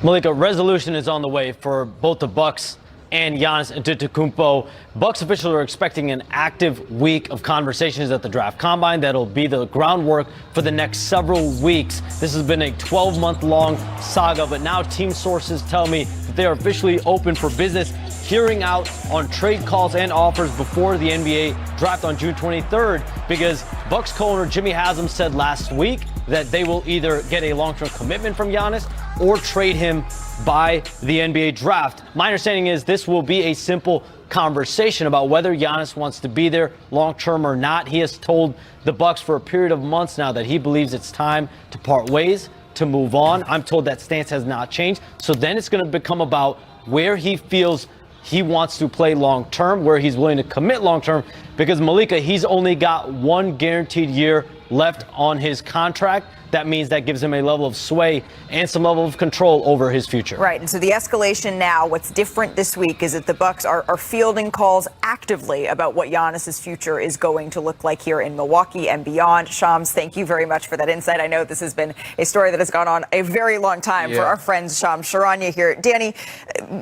Malika, resolution is on the way for both the Bucks and Giannis Antetokounmpo. Bucks officials are expecting an active week of conversations at the draft combine that'll be the groundwork for the next several weeks. This has been a 12-month-long saga, but now team sources tell me that they are officially open for business, hearing out on trade calls and offers before the NBA draft on June 23rd, because Bucks co-owner Jimmy Haslam said last week that they will either get a long-term commitment from Giannis or trade him by the NBA draft. My understanding is this will be a simple conversation about whether Giannis wants to be there long-term or not. He has told the Bucks for a period of months now that he believes it's time to part ways, to move on. I'm told that stance has not changed. So then it's going to become about where he feels he wants to play long-term, where he's willing to commit long-term, because Malika, he's only got one guaranteed year left on his contract. That means that gives him a level of sway and some level of control over his future. Right, and so the escalation now, what's different this week is that the Bucks are fielding calls actively about what Giannis's future is going to look like here in Milwaukee and beyond. Shams, thank you very much for that insight. I know this has been a story that has gone on a very long time for our friends Shams Charania here. Danny,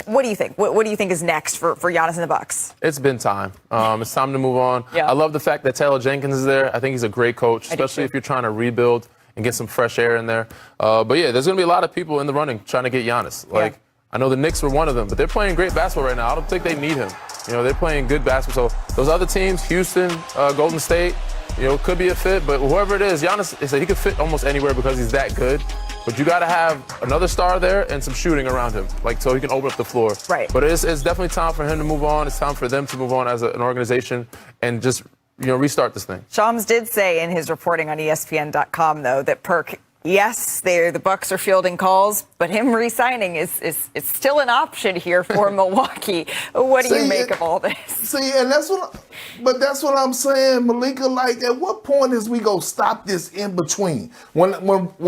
what do you think? What do you think is next for Giannis and the Bucks? It's been time. It's time to move on. Yeah. I love the fact that Taylor Jenkins is there. I think he's a great coach, especially if you're trying to rebuild and get some fresh air in there. But yeah, there's going to be a lot of people in the running trying to get Giannis. I know the Knicks were one of them, but they're playing great basketball right now. I don't think they need him. They're playing good basketball. So those other teams, Houston, Golden State, could be a fit. But whoever it is, Giannis, he could fit almost anywhere because he's that good. But you got to have another star there and some shooting around him, so he can open up the floor. Right. But it's definitely time for him to move on. It's time for them to move on as an organization and just restart this thing. Shams did say in his reporting on ESPN.com, though, that Perk, yes, the Bucks are fielding calls, but him re-signing is still an option here for Milwaukee. What do you make of all this? See, and that's what I'm saying, Malika. Like, at what point is we gonna stop this in between? When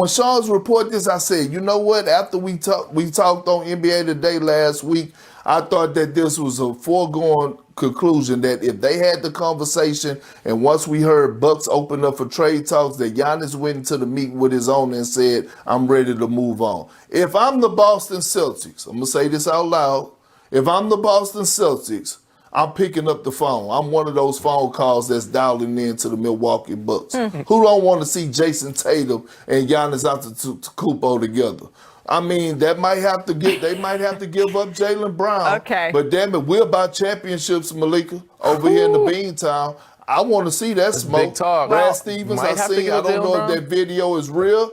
Shams reported this, I said, you know what? After we talked on NBA Today last week, I thought that this was a foregone conclusion that if they had the conversation and once we heard Bucks open up for trade talks, that Giannis went into the meeting with his owner and said, I'm ready to move on. If I'm the Boston Celtics, I'm going to say this out loud. If I'm the Boston Celtics, I'm picking up the phone. I'm one of those phone calls that's dialing in to the Milwaukee Bucks. Who don't want to see Jason Tatum and Giannis Antetokounmpo together? I mean, they might have to give up Jaylen Brown. Okay. But damn it, we're about championships, Malika, over here in the Beantown. I want to see that smoke. Big talk. Brad Stevens, I don't know if that video is real.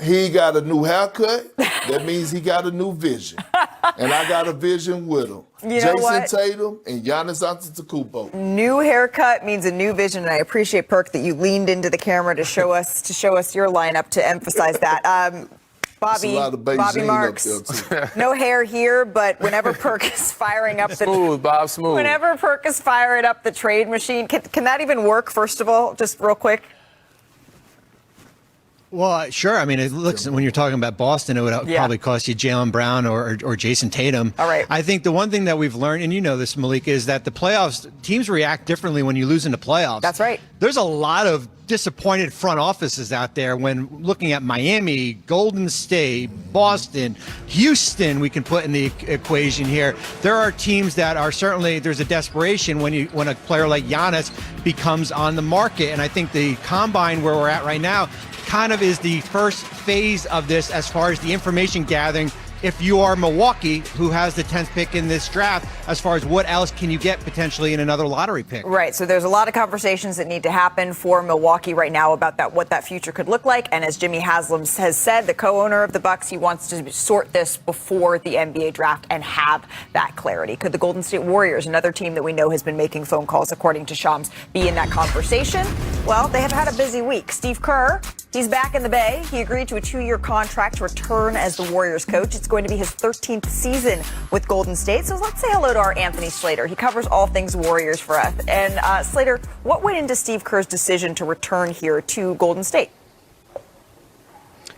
He got a new haircut. That means he got a new vision. And I got a vision with him. Jason Tatum and Giannis Antetokounmpo. New haircut means a new vision, and I appreciate, Perk, that you leaned into the camera to show us your lineup to emphasize that. Bobby Marks, no hair here, but whenever Perk is firing up whenever Perk is firing up the trade machine, can that even work? First of all, just real quick. Well, sure. I mean, it looks, when you're talking about Boston, it would probably cost you Jaylen Brown or Jason Tatum. All right. I think the one thing that we've learned, and you know this, Malika, is that the playoffs, teams react differently when you lose in the playoffs. That's right. There's a lot of disappointed front offices out there when looking at Miami, Golden State, Boston, Houston, we can put in the equation here. There are teams that are certainly, there's a desperation when a player like Giannis becomes on the market. And I think the combine where we're at right now kind of is the first phase of this as far as the information gathering. If you are Milwaukee, who has the 10th pick in this draft, as far as what else can you get potentially in another lottery pick? Right. So there's a lot of conversations that need to happen for Milwaukee right now about what that future could look like. And as Jimmy Haslam has said, the co-owner of the Bucks, he wants to sort this before the NBA draft and have that clarity. Could the Golden State Warriors, another team that we know has been making phone calls, according to Shams, be in that conversation? Well, they have had a busy week. Steve Kerr, he's back in the Bay. He agreed to a 2-year contract to return as the Warriors coach. It's going to be his 13th season with Golden State. So let's say hello to our Anthony Slater. He covers all things Warriors for us. And Slater, what went into Steve Kerr's decision to return here to Golden State?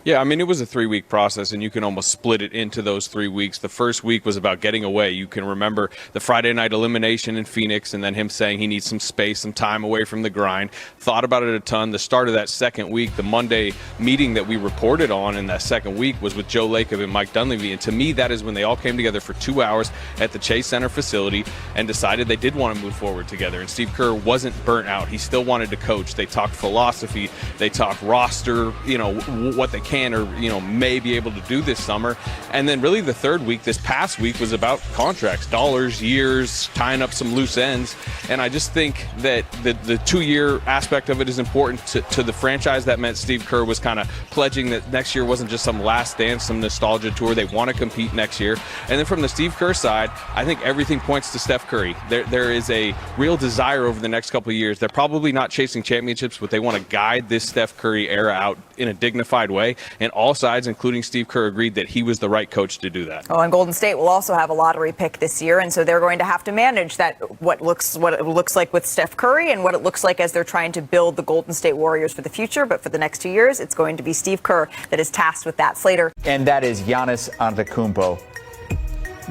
Yeah, I mean, it was a 3-week process, and you can almost split it into those 3 weeks. The first week was about getting away. You can remember the Friday night elimination in Phoenix and then him saying he needs some space, some time away from the grind. Thought about it a ton. The start of that second week, the Monday meeting that we reported on in that second week was with Joe Lacob and Mike Dunleavy. And to me, that is when they all came together for 2 hours at the Chase Center facility and decided they did want to move forward together. And Steve Kerr wasn't burnt out. He still wanted to coach. They talked philosophy. They talked roster, what they can or may be able to do this summer. And then really the third week, this past week, was about contracts, dollars, years, tying up some loose ends. And I just think that the 2-year aspect of it is important to the franchise. That meant Steve Kerr was kind of pledging that next year wasn't just some last dance, some nostalgia tour. They want to compete next year. And then from the Steve Kerr side, I think everything points to Steph Curry. There is a real desire over the next couple of years. They're probably not chasing championships, but they want to guide this Steph Curry era out in a dignified way. And all sides, including Steve Kerr, agreed that he was the right coach to do that. Well, and Golden State will also have a lottery pick this year, and so they're going to have to manage that, what it looks like with Steph Curry and what it looks like as they're trying to build the Golden State Warriors for the future. But for the next 2 years, it's going to be Steve Kerr that is tasked with that. Slater. And that is Giannis Antetokounmpo.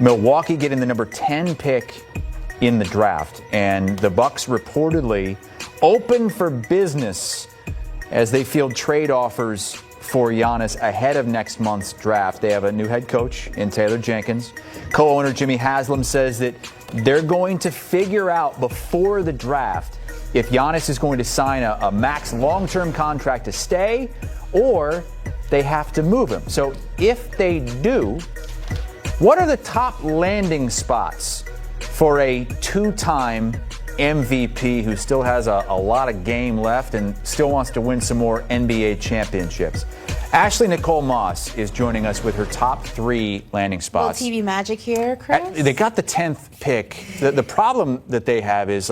Milwaukee getting the number 10 pick in the draft, and the Bucks reportedly open for business as they field trade offers for Giannis ahead of next month's draft. They have a new head coach in Taylor Jenkins. Co-owner Jimmy Haslam says that they're going to figure out before the draft if Giannis is going to sign a max long-term contract to stay or they have to move him. So if they do, what are the top landing spots for a two-time MVP who still has a lot of game left and still wants to win some more NBA championships? Ashley Nicole Moss is joining us with her top 3 landing spots. TV magic here, Chris? They got the 10th pick. The problem that they have is,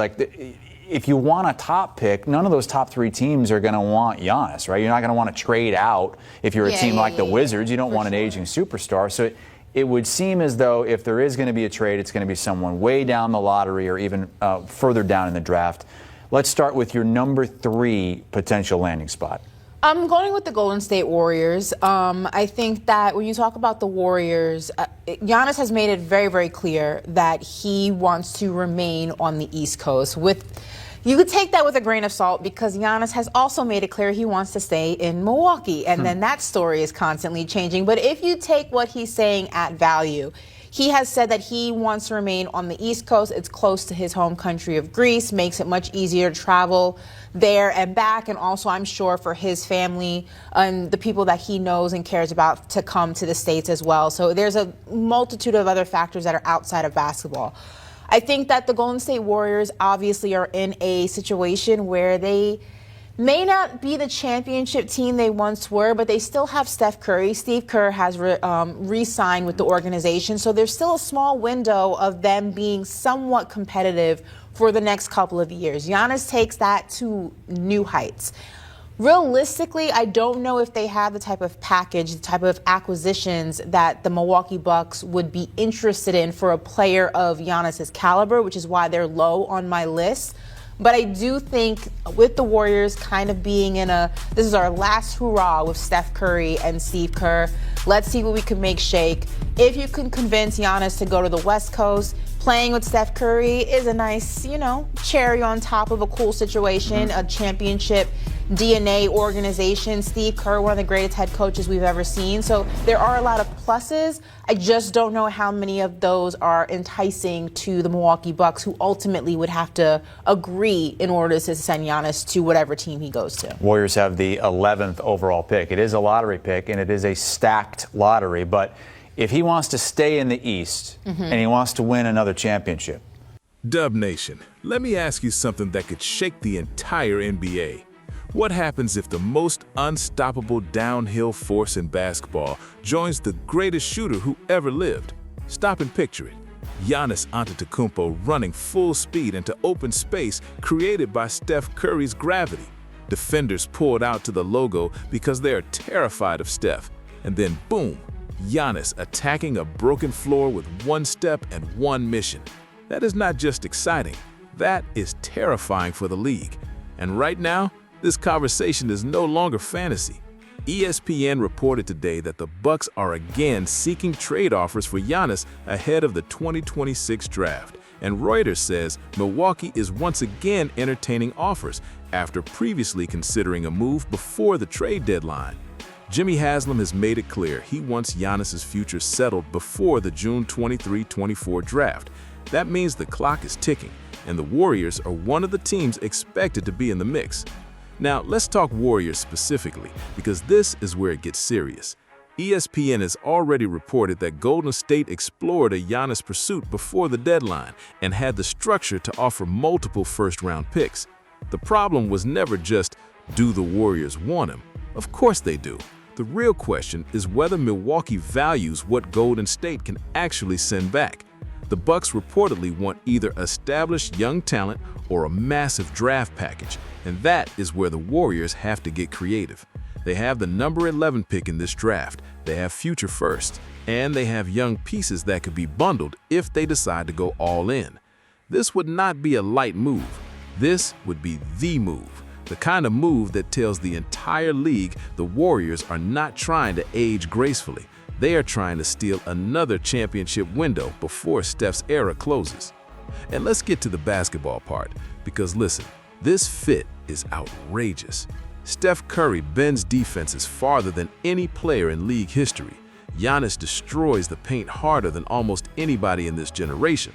if you want a top pick, none of those top 3 teams are going to want Giannis, right? You're not going to want to trade out if you're a team like the Wizards. You don't want an aging superstar. So it would seem as though if there is going to be a trade, it's going to be someone way down the lottery or even further down in the draft. Let's start with your number 3 potential landing spot. I'm going with the Golden State Warriors. I think that when you talk about the Warriors, Giannis has made it very, very clear that he wants to remain on the East Coast. You could take that with a grain of salt because Giannis has also made it clear he wants to stay in Milwaukee. And then that story is constantly changing. But if you take what he's saying at value, he has said that he wants to remain on the East Coast. It's close to his home country of Greece, makes it much easier to travel there and back. And also, I'm sure, for his family and the people that he knows and cares about to come to the States as well. So there's a multitude of other factors that are outside of basketball. I think that the Golden State Warriors obviously are in a situation where they may not be the championship team they once were, but they still have Steph Curry. Steve Kerr has re-signed with the organization, so there's still a small window of them being somewhat competitive for the next couple of years. Giannis takes that to new heights. Realistically, I don't know if they have the type of package, the type of acquisitions that the Milwaukee Bucks would be interested in for a player of Giannis's caliber, which is why they're low on my list. But I do think with the Warriors kind of being this is our last hurrah with Steph Curry and Steve Kerr. Let's see what we can make shake. If you can convince Giannis to go to the West Coast, playing with Steph Curry is a nice, cherry on top of a cool situation, a championship DNA organization. Steve Kerr, one of the greatest head coaches we've ever seen. So there are a lot of pluses. I just don't know how many of those are enticing to the Milwaukee Bucks, who ultimately would have to agree in order to send Giannis to whatever team he goes to. Warriors have the 11th overall pick. It is a lottery pick, and it is a stacked lottery. But if he wants to stay in the East and he wants to win another championship. Dub Nation, let me ask you something that could shake the entire NBA. What happens if the most unstoppable downhill force in basketball joins the greatest shooter who ever lived? Stop and picture it. Giannis Antetokounmpo running full speed into open space created by Steph Curry's gravity. Defenders poured out to the logo because they are terrified of Steph. And then boom, Giannis attacking a broken floor with one step and one mission. That is not just exciting, that is terrifying for the league. And right now, this conversation is no longer fantasy. ESPN reported today that the Bucks are again seeking trade offers for Giannis ahead of the 2026 draft. And Reuters says Milwaukee is once again entertaining offers after previously considering a move before the trade deadline. Jimmy Haslam has made it clear he wants Giannis's future settled before the June 23-24 draft. That means the clock is ticking, and the Warriors are one of the teams expected to be in the mix. Now, let's talk Warriors specifically, because this is where it gets serious. ESPN has already reported that Golden State explored a Giannis pursuit before the deadline and had the structure to offer multiple first-round picks. The problem was never just, do the Warriors want him? Of course they do. The real question is whether Milwaukee values what Golden State can actually send back. The Bucks reportedly want either established young talent or a massive draft package, and that is where the Warriors have to get creative. They have the number 11 pick in this draft, they have future first, and they have young pieces that could be bundled if they decide to go all in. This would not be a light move. This would be the move. The kind of move that tells the entire league the Warriors are not trying to age gracefully. They are trying to steal another championship window before Steph's era closes. And let's get to the basketball part, because listen, this fit is outrageous. Steph Curry bends defenses farther than any player in league history. Giannis destroys the paint harder than almost anybody in this generation.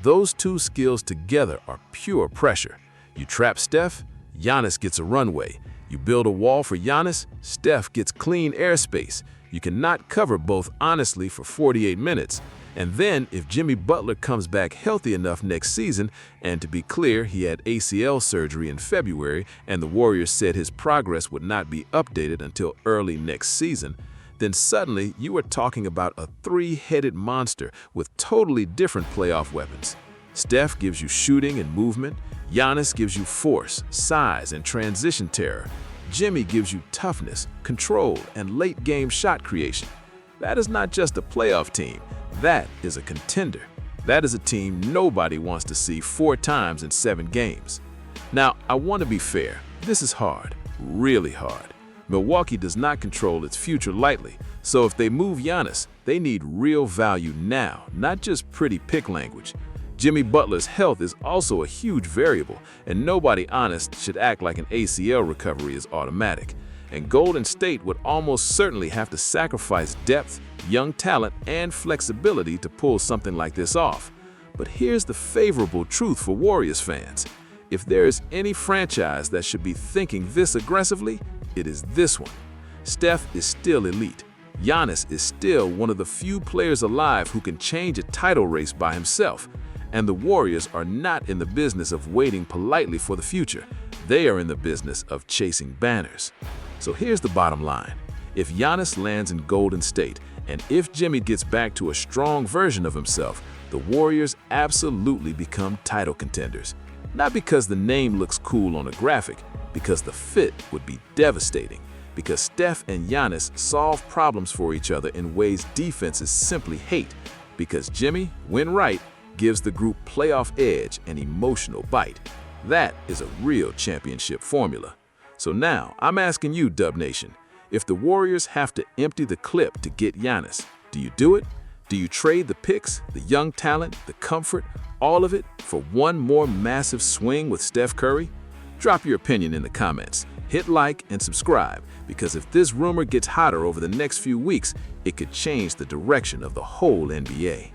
Those two skills together are pure pressure. You trap Steph, Giannis gets a runway. You build a wall for Giannis, Steph gets clean airspace. You cannot cover both honestly for 48 minutes. And then, if Jimmy Butler comes back healthy enough next season, and to be clear, he had ACL surgery in February, and the Warriors said his progress would not be updated until early next season, then suddenly you are talking about a three-headed monster with totally different playoff weapons. Steph gives you shooting and movement. Giannis gives you force, size, and transition terror. Jimmy gives you toughness, control, and late-game shot creation. That is not just a playoff team. That is a contender. That is a team nobody wants to see 4 times in 7 games. Now, I want to be fair. This is hard, really hard. Milwaukee does not control its future lightly, so if they move Giannis, they need real value now, not just pretty pick language. Jimmy Butler's health is also a huge variable, and nobody honest should act like an ACL recovery is automatic. And Golden State would almost certainly have to sacrifice depth, young talent, and flexibility to pull something like this off. But here's the favorable truth for Warriors fans. If there is any franchise that should be thinking this aggressively, it is this one. Steph is still elite. Giannis is still one of the few players alive who can change a title race by himself. And the Warriors are not in the business of waiting politely for the future. They are in the business of chasing banners. So here's the bottom line. If Giannis lands in Golden State, and if Jimmy gets back to a strong version of himself, the Warriors absolutely become title contenders. Not because the name looks cool on a graphic, because the fit would be devastating. Because Steph and Giannis solve problems for each other in ways defenses simply hate. Because Jimmy, when right, gives the group playoff edge and emotional bite. That is a real championship formula. So now, I'm asking you, Dub Nation, if the Warriors have to empty the clip to get Giannis, do you do it? Do you trade the picks, the young talent, the comfort, all of it for one more massive swing with Steph Curry? Drop your opinion in the comments. Hit like and subscribe, because if this rumor gets hotter over the next few weeks, it could change the direction of the whole NBA.